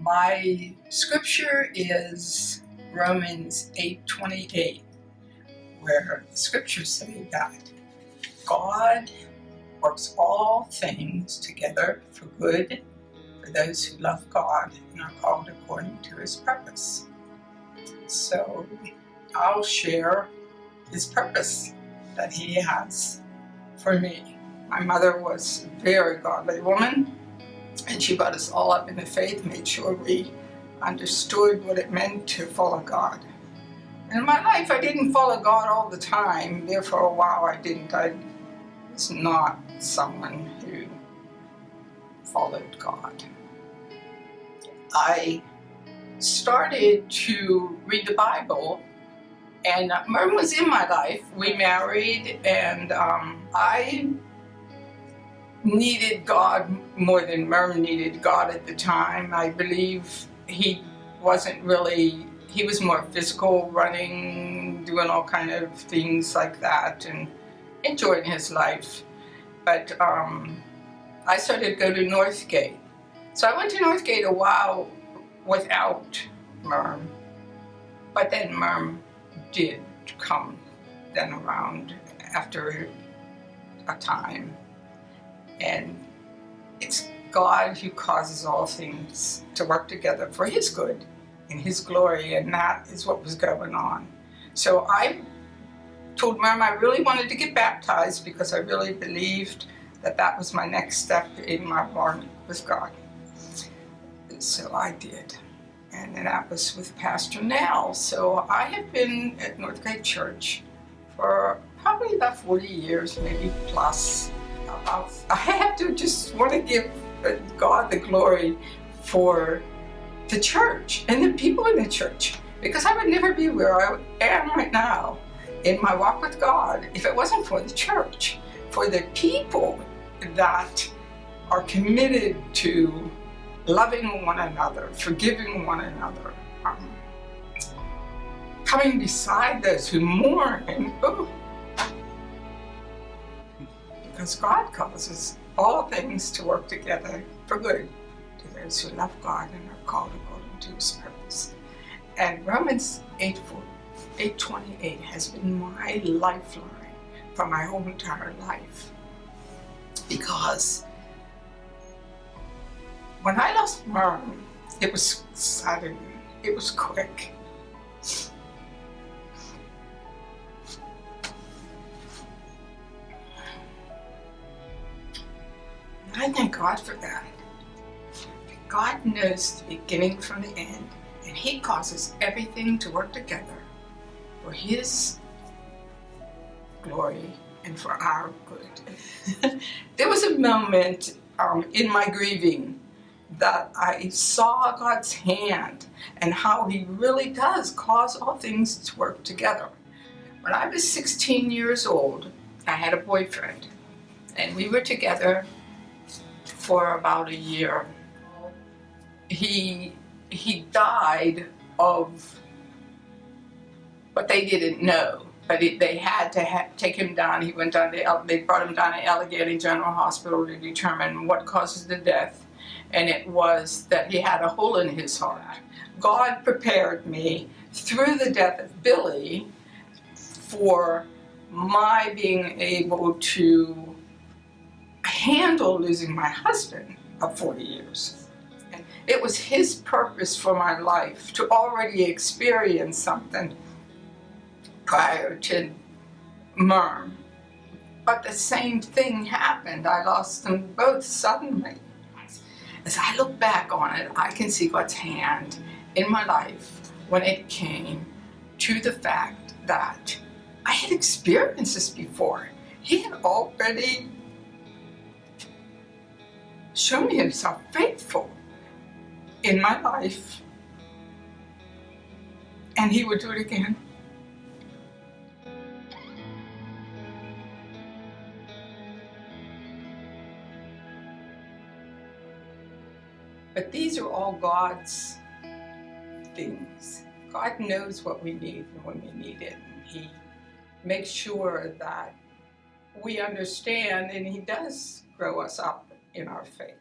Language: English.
My scripture is Romans 8:28, where the scriptures say that God works all things together for good for those who love God and are called according to his purpose. So I'll share his purpose that he has for me. My mother was a very godly woman, and she brought us all up in the faith, made sure we understood what it meant to follow God. And in my life, I didn't follow God all the time. There for a while I didn't. I was not someone who followed God. I started to read the Bible, and Mervyn was in my life. We married, and I needed God more than Mervyn needed God at the time. I believe he wasn't really, he was more physical, running, doing all kind of things like that, and enjoying his life. But I started to go to Northgate. So I went to Northgate a while without Mervyn, but then Mervyn did come then around after a time. And it's God who causes all things to work together for his good and his glory, and that is what was going on. So I told Mervyn I really wanted to get baptized because I really believed that that was my next step in my walk with God. So I did. And then that was with Pastor Nell. So I have been at Northgate Church for probably about 40 years, maybe plus. I have to just want to give God the glory for the church and the people in the church, because I would never be where I am right now in my walk with God if it wasn't for the church, for the people that are committed to loving one another, forgiving one another, coming beside those who mourn, and because God causes all things to work together for good to those who love God and are called according to his purpose. And Romans 8:28 has been my lifeline for my whole entire life. Because when I lost Mervyn, it was sudden, it was quick. I thank God for that. God knows the beginning from the end, and he causes everything to work together for his glory and for our good. There was a moment in my grieving that I saw God's hand and how he really does cause all things to work together. When I was 16 years old, I had a boyfriend, and we were together for about a year. He died of what they didn't know, but they had to take him down. He went down to, they brought him down to Allegheny General Hospital to determine what causes the death, and it was that he had a hole in his heart. God prepared me through the death of Billy for my being able to handle losing my husband of 40 years. And it was his purpose for my life to already experience something prior to Mervyn. But the same thing happened. I lost them both suddenly. As I look back on it, I can see God's hand in my life when it came to the fact that I had experienced this before. He had already shown himself faithful in my life, and he would do it again. But these are all God's things. God knows what we need and when we need it, and he makes sure that we understand, and he does grow us up in our faith.